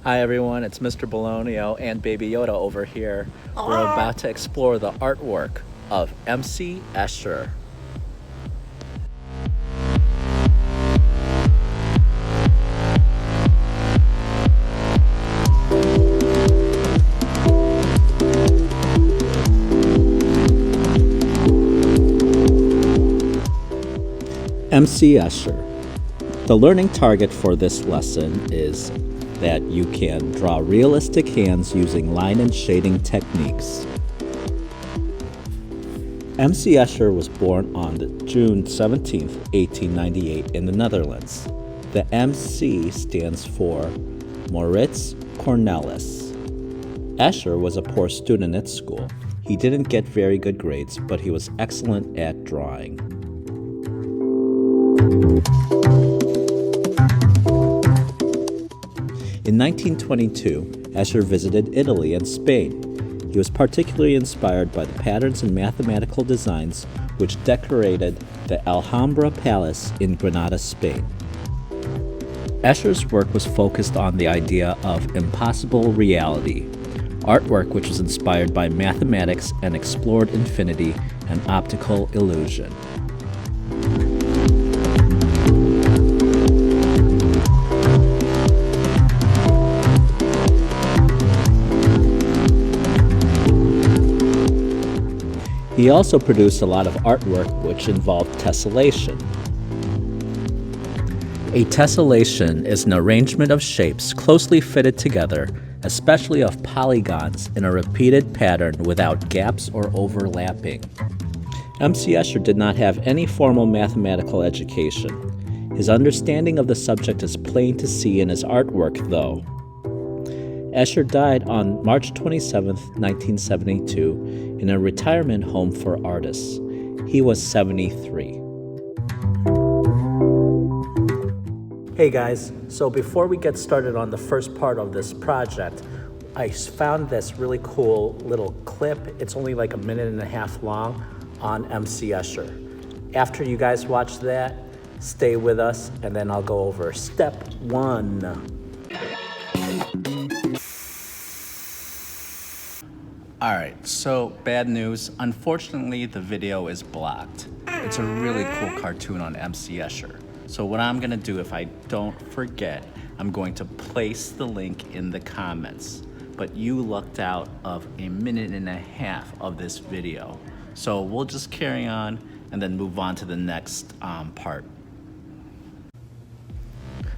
Hi everyone, it's Mr. Bologna and Baby Yoda over here. We're about to explore the artwork of M.C.Escher. M.C.Escher. The learning target for this lesson is that you can draw realistic hands using line and shading techniques. M.C.Escher was born on June 17, 1898 in the Netherlands. The M.C. stands for Maurits Cornelis. Escher was a poor student at school. He didn't get very good grades, but he was excellent at drawing. In 1922, Escher visited Italy and Spain. He was particularly inspired by the patterns and mathematical designs which decorated the Alhambra Palace in Granada, Spain. Escher's work was focused on the idea of impossible reality, artwork which was inspired by mathematics and explored infinity and optical illusion. He also produced a lot of artwork which involved tessellation. A tessellation is an arrangement of shapes closely fitted together, especially of polygons in a repeated pattern without gaps or overlapping. M.C. Escher did not have any formal mathematical education. His understanding of the subject is plain to see in his artwork, though. Escher died on March 27, 1972, in a retirement home for artists. He was 73. Hey guys, so before we get started on the first part of this project, I found this really cool little clip. It's only like a minute and a half long on M.C. Escher. After you guys watch that, stay with us and then I'll go over step 1. Alright, so bad news. Unfortunately, the video is blocked. It's a really cool cartoon on M.C. Escher. So what I'm gonna do, if I don't forget, I'm going to place the link in the comments. But you lucked out of a minute and a half of this video. So we'll just carry on and then move on to the next part.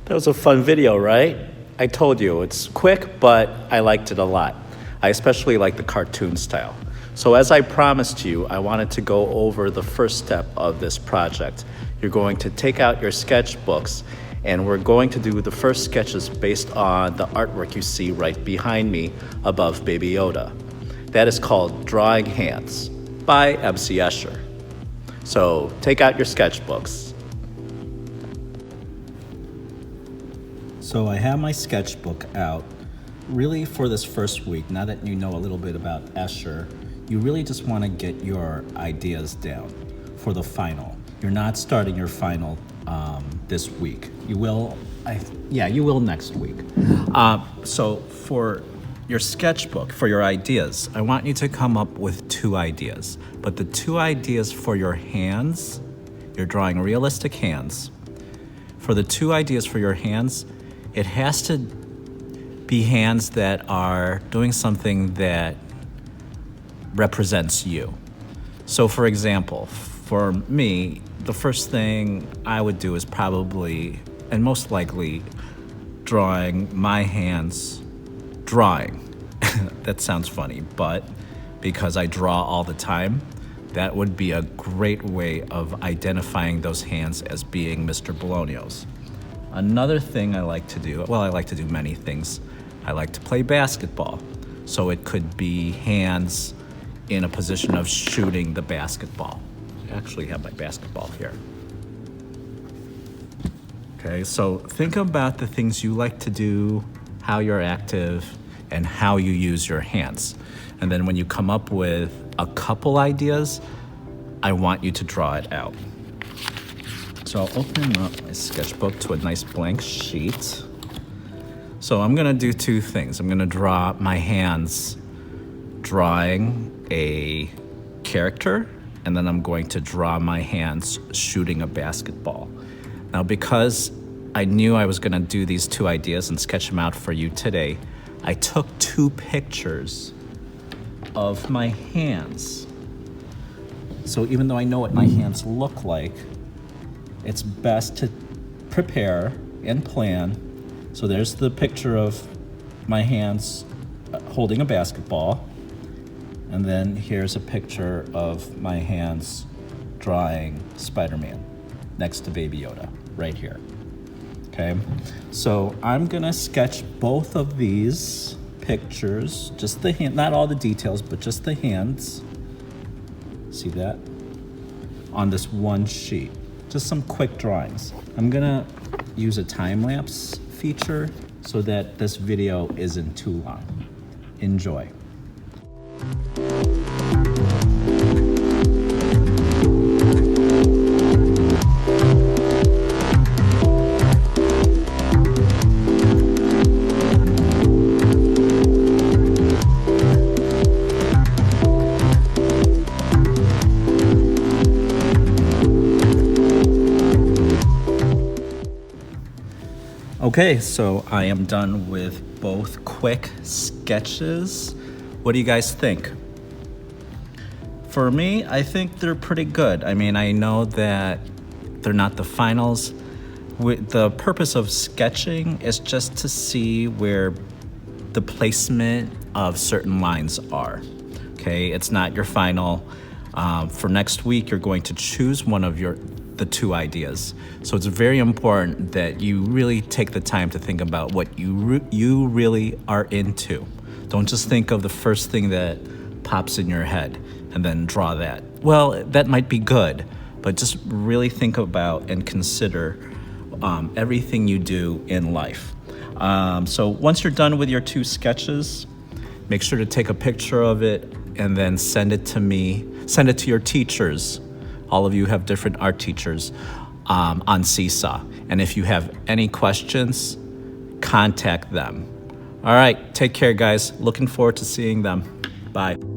That was a fun video, right? I told you, it's quick, but I liked it a lot. I especially like the cartoon style. So as I promised you, I wanted to go over the first step of this project. You're going to take out your sketchbooks and we're going to do the first sketches based on the artwork you see right behind me above Baby Yoda. That is called Drawing Hands by M.C. Escher. So take out your sketchbooks. So I have my sketchbook out. Really, for this first week, now that you know a little bit about Escher, you really just want to get your ideas down for the final. You're not starting your final this week. You will, you will next week. So for your sketchbook, for your ideas, I want you to come up with 2 ideas. But the 2 ideas for your hands, you're drawing realistic hands. For the 2 ideas for your hands, it has to be hands that are doing something that represents you. So for example, for me, the first thing I would do is probably, and most likely, drawing my hands drawing. That sounds funny, but because I draw all the time, that would be a great way of identifying those hands as being Mr. Bologna's. Another thing I like to do, well, I like to do many things. I like to play basketball. So it could be hands in a position of shooting the basketball. I actually have my basketball here. Okay, so think about the things you like to do, how you're active, and how you use your hands. And then when you come up with a couple ideas, I want you to draw it out. So I'll open up my sketchbook to a nice blank sheet. So I'm gonna do two things. I'm gonna draw my hands drawing a character, and then I'm going to draw my hands shooting a basketball. Now, because I knew I was gonna do these two ideas and sketch them out for you today, I took two pictures of my hands. So even though I know what my hands look like, it's best to prepare and plan. So there's the picture of my hands holding a basketball. And then here's a picture of my hands drawing Spider-Man next to Baby Yoda, right here. Okay, so I'm gonna sketch both of these pictures, just the hand, not all the details, but just the hands. See that? On this one sheet. Just some quick drawings. I'm gonna use a time-lapse feature so that this video isn't too long. Enjoy. Okay, so I am done with both quick sketches. What do you guys think? For me, I think they're pretty good. I mean, I know that they're not the finals. The purpose of sketching is just to see where the placement of certain lines are. Okay, it's not your final. For next week, you're going to choose one of the two ideas. So it's very important that you really take the time to think about what you really are into. Don't just think of the first thing that pops in your head and then draw that. Well, that might be good, but just really think about and consider everything you do in life. So once you're done with your two sketches, make sure to take a picture of it and then send it to me. Send it to your teachers. All of you have different art teachers on Seesaw. And if you have any questions, contact them. All right, take care, guys. Looking forward to seeing them. Bye.